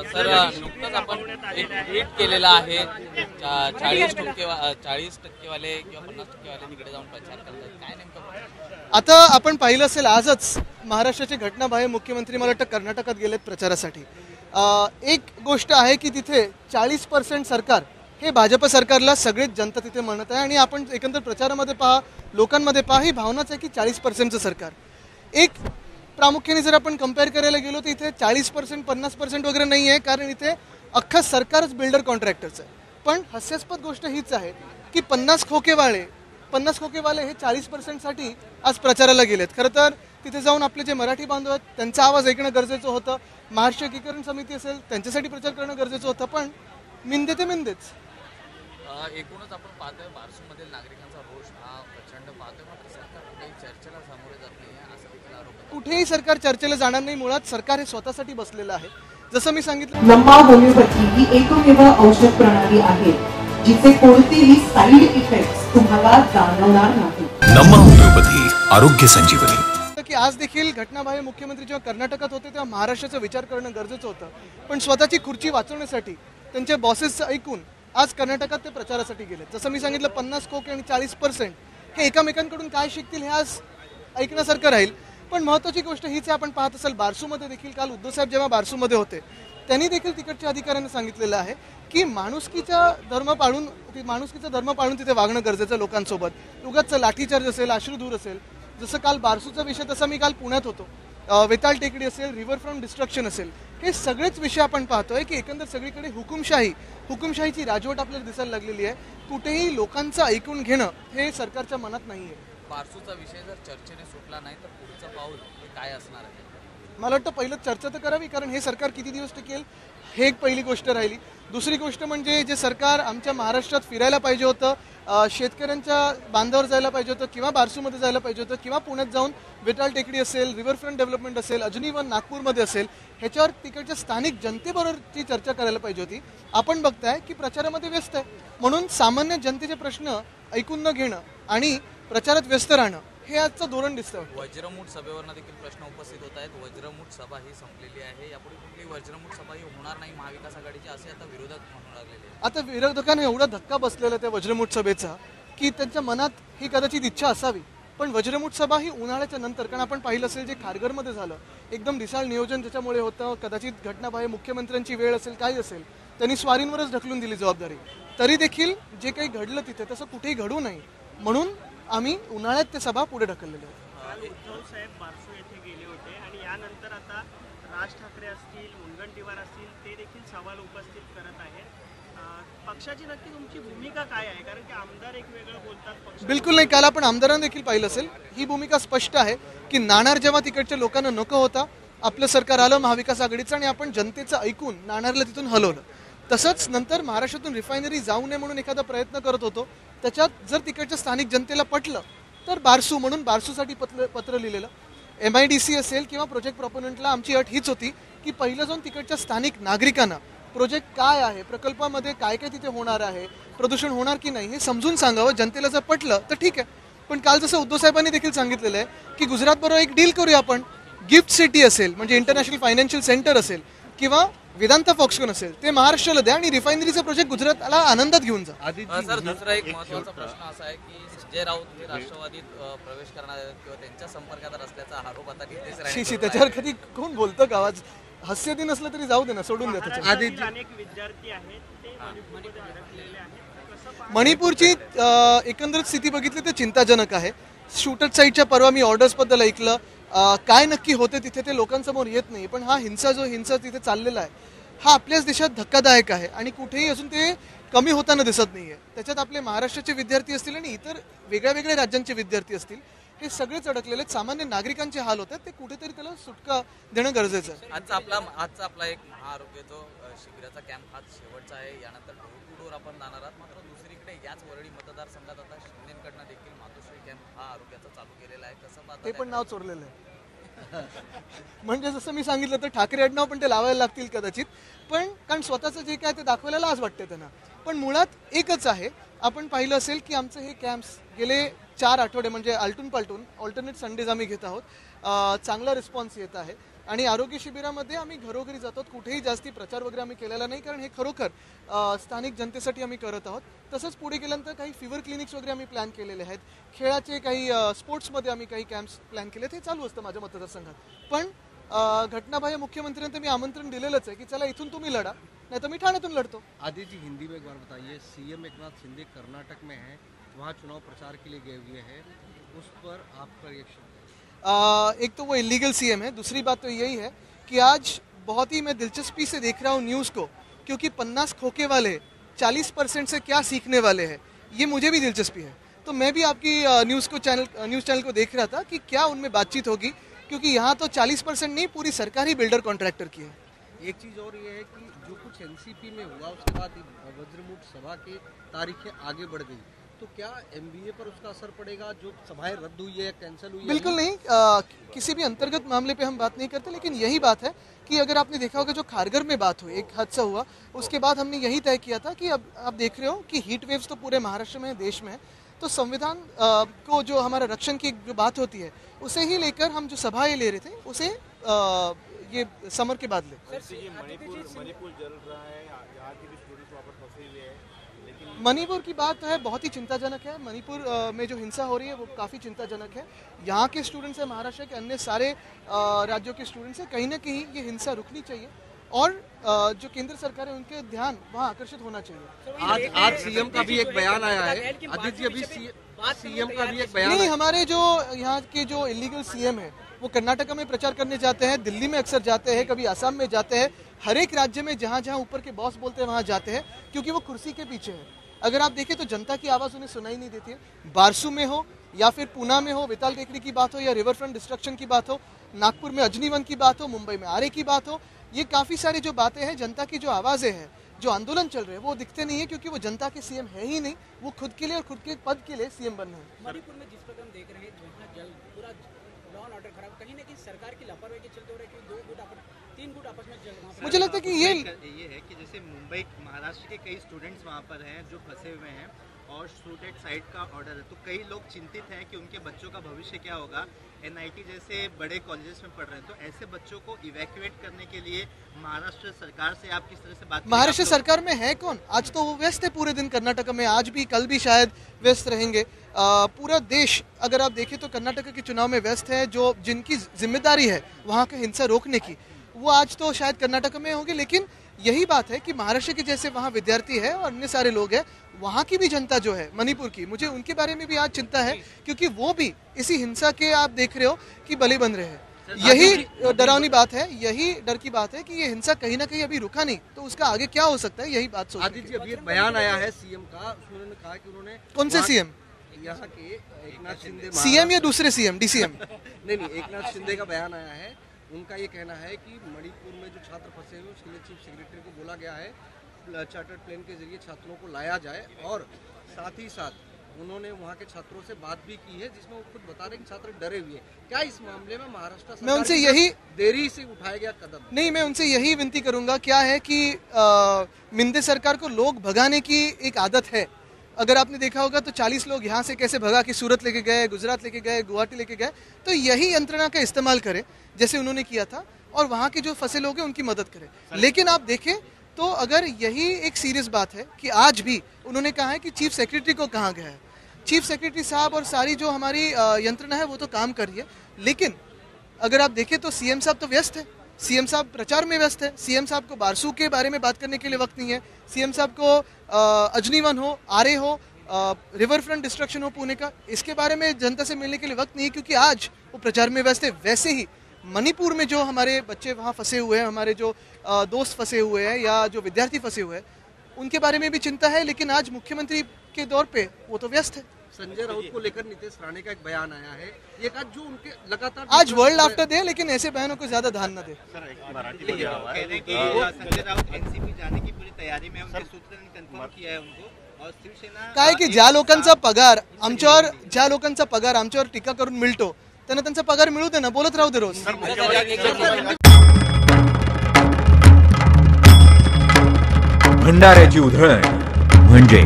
Sir नुकतंच आपण एक ट्विट केलेला आहे 40% वाले किंवा 50% वाले तिकडे जाऊन प्रचार करतात, काय नेमकं? आता आपण पाहिलं असेल आजच महाराष्ट्राचे घटनाबाह्य मुख्यमंत्री मला वाटतं कर्नाटकात गेलेत प्रचारासाठी। एक गोष्ट आहे की तिथे 40% सरकार हे भाजप सरकारला सगळीच जनता तिथे म्हणत आहे आणि आपण एकंदर प्रचारामध्ये पहा, लोकांमध्ये पहा, ही भावनाच आहे की 40%चं सरकार। एक प्रामुख्याने जर आपण कंपेअर करायला गेलो तर इथे 40% 50% वगैरे नाही आहे, कारण इथे अख्खं सरकारच बिल्डर कॉन्ट्रॅक्टरचं आहे। पण हास्यास्पद गोष्ट हीच आहे की 50 खोकेवाले हे 40% साठी आज प्रचाराला गेलेत। खरं तर तिथे जाऊन आपले जे मराठी बांधव आहेत त्यांचा आवाज ऐकणं गरजेचं होतं, महाराष्ट्र एकीकरण समिती असेल त्यांच्यासाठी प्रचार करणं गरजेचं होतं, पण मिंदे ते मिंदेच। एकूणच आपण पाहतोय बारसूमधील नागरिकांचा रोष हा प्रचंड पाहतोय, मात्र सरकार कुठेही चर्चेला सामोरे जात नाही असं देखील आरोप आहे। कुठेही सरकार चर्चेला जाणार नाही, मुळात सरकार हे स्वतःसाठी बसलेलं आहे। जसं मी सांगितलं, नमा होमिओपॅथी ही एकमेव औषध प्रणाली आहे जिचे कोणतेही साईड इफेक्ट्स तुम्हाला जाणवणार नाही। नमा होमिओपॅथी आरोग्य संजीवनी। की आज देखील घटनाबाह्य मुख्यमंत्री जेव्हा कर्नाटकात होते तेव्हा महाराष्ट्राचा विचार करणं गरजेचं होतं, पण स्वतःची खुर्ची वाचवण्यासाठी त्यांच्या बॉसेसचं ऐकून आज कर्नाटकात ते प्रचारासाठी गेले। जसं मी सांगितलं 50 खोके आणि 40% हे एकमेकांकडून काय शिकतील हे आज ऐकण्यासारखं राहील। पण महत्त्वाची गोष्ट हीच आहे, आपण पाहत असाल बारसूमध्ये देखील काल उद्धव साहेब जेव्हा बारसूमध्ये होते त्यांनी देखील तिकडच्या अधिकाऱ्यांना सांगितलेलं आहे की माणुसकीचा धर्म पाळून तिथे वागणं गरजेचं लोकांसोबत। उगाच लाठीचार्ज असेल, अश्रुधूर असेल, जसं काल बारसूचा विषय तसा मी काल पुण्यात होतो, वेताळ टेकडी असेल, रिव्हरफ्रंट डिस्ट्रक्शन असेल, हे सगळेच विषय आपण पाहतोय की एकंदर सगळीकडे हुकुमशाहीची राजवट आपल्याला दिसायला लागलेली आहे। कुठेही लोकांचं ऐकून घेणं हे सरकारच्या मनात नाहीये। बारसूचा विषय जर चर्चेने सुटला नाही तर पुढचं पाऊल हे काय असणार आहे? मला वाटतं पहिलं चर्चा तर करावी, कारण हे सरकार किती दिवस टिकेल हे एक पहिली गोष्ट राहिली। दुसरी गोष्ट म्हणजे जे सरकार आमच्या महाराष्ट्रात फिरायला पाहिजे होतं, शेतकऱ्यांच्या बांधावर जायला पाहिजे होतं, किंवा बारसूमध्ये जायला पाहिजे होतं, किंवा पुण्यात जाऊन वेताळ टेकडी असेल, रिव्हरफ्रंट डेव्हलपमेंट असेल, अजूनही वन नागपूरमध्ये असेल, ह्याच्यावर तिकडच्या स्थानिक जनतेबरोबरची चर्चा करायला पाहिजे होती। आपण बघताय की प्रचारामध्ये व्यस्त आहे, म्हणून सामान्य जनतेचे प्रश्न ऐकून न घेणं आणि प्रचारात व्यस्त राहणं हे आजचं धोरण दिसतं। वज्रमूठ सभेवरनं देखील प्रश्न उपस्थित होत आहेत। वज्रमूठ सभा ही संपलेली आहे, यापुढे कुठली वज्रमूठ सभा ही होणार नाही महाविकास आघाडीची असे आता विरोधक म्हणू लागलेले आहेत। आता विरोधकांना एवढा धक्का बसलेला त्या वज्रमूठ सभेचा की त्यांच्या मनात ही कदाचित इच्छा असावी, पण वज्रमूठ सभा ही उन्हाळ्याच्या नंतर, कारण आपण पाहिलं असेल जे खारघरमध्ये झालं एकदम ढिसाळ नियोजन ज्याच्यामुळे होतं, कदाचित घटनाबाह्य मुख्यमंत्र्यांची वेळ असेल, काही असेल, त्यांनी स्वारींवरच ढकलून दिली जबाबदारी। तरी देखील जे काही घडलं तिथे तसं कुठेही घडू नये म्हणून आम्ही उन्हाळ्यात ते सभा पुढे ढकललेले आहेत। उद्धव साहेब बारसू येथे गेले होते आणि यानंतर आता राज ठाकरे असतील, मुनगंटीवार असतील, ते देखील सवाल उपस्थित करत आहेत। पक्षाची नक्की तुमची भूमिका काय आहे? कारण की आमदार एक वेगळं बोलतात। बिलकुल नाही, काल आपण आमदारांना देखील पाहिलं असेल, ही भूमिका स्पष्ट आहे की नाणार जेव्हा तिकडच्या लोकांना नको होता, आपलं सरकार आलं महाविकास आघाडीचं आणि आपण जनतेचं ऐकून नाणारला तिथून हलवलं। तसंच नंतर महाराष्ट्रातून रिफायनरी जाऊ नये म्हणून एखादा प्रयत्न करत होतो, त्याच्यात जर तिकडच्या स्थानिक जनतेला पटलं तर बारसू म्हणून बारसूसाठी पत्र लिहिलेलं। MIDC असेल किंवा प्रोजेक्ट प्रॉपोनंटला आमची अट हीच होती की पहिलं जाऊन तिकडच्या स्थानिक नागरिकांना प्रोजेक्ट काय आहे, प्रकल्पामध्ये काय काय तिथे होणार आहे, प्रदूषण होणार की नाही हे समजून सांगावं। जनतेला जर पटलं तर ठीक आहे, पण काल जसं उद्धव साहेबांनी देखील सांगितलेलं आहे की गुजरातबरोबर एक डील करूया आपण, गिफ्ट सिटी असेल म्हणजे इंटरनॅशनल फायनान्शियल सेंटर असेल किंवा वेदांता फॉक्सकॉन असेल ते महाराष्ट्राला द्या आणि रिफायनरीचा प्रोजेक्ट गुजरातला आनंदात घेऊन जा। सर दुसरा एक महत्त्वाचा प्रश्न असा आहे की संजय राऊत हे राष्ट्रवादीत प्रवेश करणार आहेत किंवा त्यांच्या संपर्कात असल्याचा आरोप आता नितेश राणे त्याच्यावर कधी कोण बोलतं का? आज हास्यदी नसलं तरी जाऊ दे ना, सोडून द्या त्याच्या। अनेक विद्यार्थी आहेत ते मणिपूरमध्ये अडकलेले आहेत। मणिपूरची एकंदरीत स्थिती बघितली तर चिंताजनक आहे। शूटर साईडच्या परवा मी ऑर्डर्सबद्दल ऐकलं, काय नक्की होते तिथे ते लोकांसमोर येत नाही, पण हा हिंसा तिथे चाललेला आहे हा आपल्याच देशात धक्कादायक आहे आणि कुठेही अजून ते कमी होताना दिसत नाहीये। त्याच्यात आपले महाराष्ट्राचे विद्यार्थी असतील आणि इतर वेगळ्या राज्यांचे विद्यार्थी असतील, हे सगळेच अडकलेले आहेत। सामान्य नागरिकांचे हाल होतात, ते कुठेतरी त्याला सुटका देणं गरजेचं आहे। आजचा आपला एक महाआरोग्य जो शिबिराचा कॅम्प हा शेवटचा आहे, यानंतर डोर टू डोर आपण जाणार आहात। मात्र दुसरीकडे याच वरळी मतदारसंघात आता शिंदेकडनं देखील मातोश्री कॅम्प हा आरोग्याचा चालू केलेला आहे, कसं पाहता? ते पण नाव चोरलेलं आहे म्हणजे जसं मी सांगितलं तर ठाकरे आडनाव पण ते लावायला लागतील कदाचित, पण कारण स्वतःचं जे काय ते दाखवायला लाज वाटते त्यांना, पण मुळात एकच आहे। आपण पाहिलं असेल की आमचे हे कॅम्प्स गेले 4 आठवडे म्हणजे आलटून पालटून ऑल्टरनेट संडेज आम्ही घेत आहोत, चांगला रिस्पॉन्स येत आहे। आणि आरोग्य शिबिरामध्ये आम्ही घरोघरी जातो, कुठेही जास्ती प्रचार वगैरे आम्ही केलेला नाही, कारण हे खरोखर स्थानिक जनतेसाठी आम्ही करत आहोत. तसंच पुढे गेल्यानंतर काही फिवर क्लिनिक्स वगैरे आम्ही प्लॅन केलेले आहेत, खेळाचे काही स्पोर्ट्समध्ये आम्ही काही कॅम्प्स प्लॅन केले, ते चालू असतं माझ्या मतदारसंघात. पण घटनाबाह्य मुख्यमंत्र्यांना मी आमंत्रण दिलेलंच आहे की चला इथून तुम्ही लढा, नाही तर मी ठाण्यातून लढतो. आदित्य जी, हिंदी में एक बार बताइए, सीएम एकनाथ शिंदे कर्नाटक में हैं, वहाँ चुनाव प्रचार के लिए गए हुए हैं, उस पर आपका रिएक्शन? एक तो वो इलीगल सीएम है, दूसरी बात तो यही है कि आज बहुत ही मैं दिलचस्पी से देख रहा हूँ न्यूज़ को, क्योंकि 50 खोखे वाले 40% से क्या सीखने वाले हैं, ये मुझे भी दिलचस्पी है. तो मैं भी आपकी न्यूज़ चैनल को देख रहा था कि क्या उनमें बातचीत होगी, क्योंकि यहाँ तो 40% नहीं, पूरी सरकार ही बिल्डर कॉन्ट्रैक्टर की है. एक चीज़ और ये है कि जो कुछ एनसीपी में हुआ उसके बाद वज्रमुठ सभा की तारीखें आगे बढ़ गई, तो क्या एमबीए पर उसका असर पड़ेगा? जो सभाएं रद्द हुई है, कैंसिल हुई है? बिल्कुल नहीं, किसी भी अंतर्गत मामले पे हम बात नहीं करते, लेकिन यही बात है कि अगर आपने देखा होगा जो खारगर में बात हुई, एक हादसा हुआ, उसके बाद हमने यही तय किया था कि अब आप देख रहे हो कि हीट वेव्स तो पूरे महाराष्ट्र में, देश में है, तो संविधान को जो हमारा रक्षण की जो बात होती है उसे ही लेकर हम जो सभाएं ले रहे थे उसे ये समर के बाद ले. मणिपुर जल रहा है, यहाँ के भी स्टूडेंट्स वहाँ पर फंसे हुए हैं, लेकिन मणिपुर की बात है बहुत ही चिंताजनक है. मणिपुर में जो हिंसा हो रही है वो काफ़ी चिंताजनक है. यहाँ के स्टूडेंट्स हैं, महाराष्ट्र के अन्य सारे राज्यों के स्टूडेंट्स हैं, कहीं ना कहीं ये हिंसा रुकनी चाहिए और जो केंद्र सरकार है उनके ध्यान वहाँ आकर्षित होना चाहिए. आज सीएम का भी एक बयान आया है, आदित्य जी, अभी सीएम का भी एक बयान नहीं, हमारे जो यहाँ के जो इलीगल सीएम है वो कर्नाटक में प्रचार करने जाते हैं, दिल्ली में अक्सर जाते हैं, कभी असम में जाते हैं, हर एक राज्य में जहाँ जहाँ ऊपर के बॉस बोलते हैं वहाँ जाते हैं, क्योंकि वो कुर्सी के पीछे है. अगर आप देखें तो जनता की आवाज़ उन्हें सुनाई नहीं देती है. बारसू में हो या फिर पूना में हो, विताल टेकड़ी की बात हो, या रिवर फ्रंट डिस्ट्रक्शन की बात हो, नागपुर में अजनीवन की बात हो, मुंबई में आरे की बात हो, ये काफ़ी सारी जो बातें हैं, जनता की जो आवाज़ें हैं, जो आंदोलन चल रहे हैं, वो दिखते नहीं है, क्योंकि वो जनता के सीएम है ही नहीं, वो खुद के लिए और खुद के पद के लिए सीएम बन रहे हैं. मणिपुर में जिस प्रकार हम देख रहे हैं, जहाँ जल पूरा लॉ एंड ऑर्डर खराब, कहीं ना कहीं सरकार की लापरवाही के चलते हो रहा है कि 3 गुट आपस में जल रहा है. मुझे लगता है कि ये है कि जैसे मुंबई महाराष्ट्र के कई स्टूडेंट्स वहाँ पर हैं जो फंसे हुए हैं और शूट एट साइट का ऑर्डर है, तो कई लोग चिंतित हैं कि उनके बच्चों का भविष्य क्या होगा. एनआईटी जैसे बड़े कॉलेजेस में पढ़ रहे हैं, तो ऐसे बच्चों को इवैक्यूएट करने के लिए महाराष्ट्र सरकार से आप किस तरह से बात? महाराष्ट्र सरकार में है कौन? आज तो वो व्यस्त है पूरे दिन कर्नाटक में, आज भी कल भी शायद व्यस्त रहेंगे. पूरा देश अगर आप देखें तो कर्नाटक के चुनाव में व्यस्त है. जो जिनकी जिम्मेदारी है वहाँ का हिंसा रोकने की, वो आज तो शायद कर्नाटक में होंगे. लेकिन यही बात है कि महाराष्ट्र के जैसे वहाँ विद्यार्थी है और अन्य सारे लोग हैं, वहाँ की भी जनता जो है मणिपुर की, मुझे उनके बारे में भी आज चिंता है, क्योंकि वो भी इसी हिंसा के आप देख रहे हो कि बलि बन रहे हैं. यही डरावनी बात है, यही डर की बात है कि ये हिंसा कहीं ना कहीं अभी रुका नहीं, तो उसका आगे क्या हो सकता है, यही बात सोचनी. आदित्य जी, अभी एक बयान आया है सीएम का, उन्होंने कहा कि उन्होंने कौन से सीएम? यहाँ के एकनाथ शिंदे सीएम या दूसरे सीएम, डीसीएम? नहीं, एकनाथ शिंदे का बयान आया है. उनका ये कहना है कि मणिपुर में जो छात्र फंसे हुए उसके लिए चीफ सेक्रेटरी को बोला गया है, चार्टर्ड प्लेन के जरिए छात्रों को लाया जाए, और साथ ही साथ उन्होंने वहाँ के छात्रों से बात भी की है, जिसमें वो खुद बता रहे हैं कि छात्र डरे हुए हैं. क्या इस मामले में महाराष्ट्र सरकार मैं उनसे यही देरी से उठाया गया कदम? नहीं, मैं उनसे यही विनती करूंगा, क्या है कि मिंदे सरकार को लोग भगाने की एक आदत है. अगर आपने देखा होगा तो 40 लोग यहाँ से कैसे भगा कि सूरत लेके गए, गुजरात लेके गए, गुवाहाटी लेके गए. तो यही यंत्रणा का इस्तेमाल करें जैसे उन्होंने किया था, और वहाँ के जो फंसे लोग हैं उनकी मदद करें. लेकिन आप देखें तो अगर यही एक सीरियस बात है कि आज भी उन्होंने कहा है कि चीफ सेक्रेटरी को कहाँ गया है. चीफ सेक्रेटरी साहब और सारी जो हमारी यंत्रणा है वो तो काम कर रही है, लेकिन अगर आप देखें तो सीएम साहब तो व्यस्त है. सीएम साहब प्रचार में व्यस्त है. सीएम साहब को बारसू के बारे में बात करने के लिए वक्त नहीं है. सीएम साहब को अजनीवन हो, आरे हो, रिवर फ्रंट डिस्ट्रक्शन हो पुणे का, इसके बारे में जनता से मिलने के लिए वक्त नहीं है, क्योंकि आज वो प्रचार में व्यस्त है. वैसे ही मणिपुर में जो हमारे बच्चे वहाँ फंसे हुए हैं, हमारे जो दोस्त फंसे हुए हैं या जो विद्यार्थी फंसे हुए हैं, उनके बारे में भी चिंता है. लेकिन आज मुख्यमंत्री के दौर पे वो तो व्यस्त है. संजय राउत को लेकर नीतीश राणे का एक बयान आया है, ये कहा जो उनके लगातार आज वर्ल्ड आफ्टर दे, लेकिन ऐसे बयानों को ज्यादा ध्यान न दे. संजय राउत एनसीपी जाने की पूरी तयारी में, उनके सूत्रांनी कन्फर्म किया है उनको. और शिवसेना काय की ज्या लोकांचा पगार आमच्यावर टीका करून मिळतो, त्यांना त्यांचा पगार मिळू दे ना, बोलत राहू दे रोज. भंडाऱ्याची उधळण म्हणजे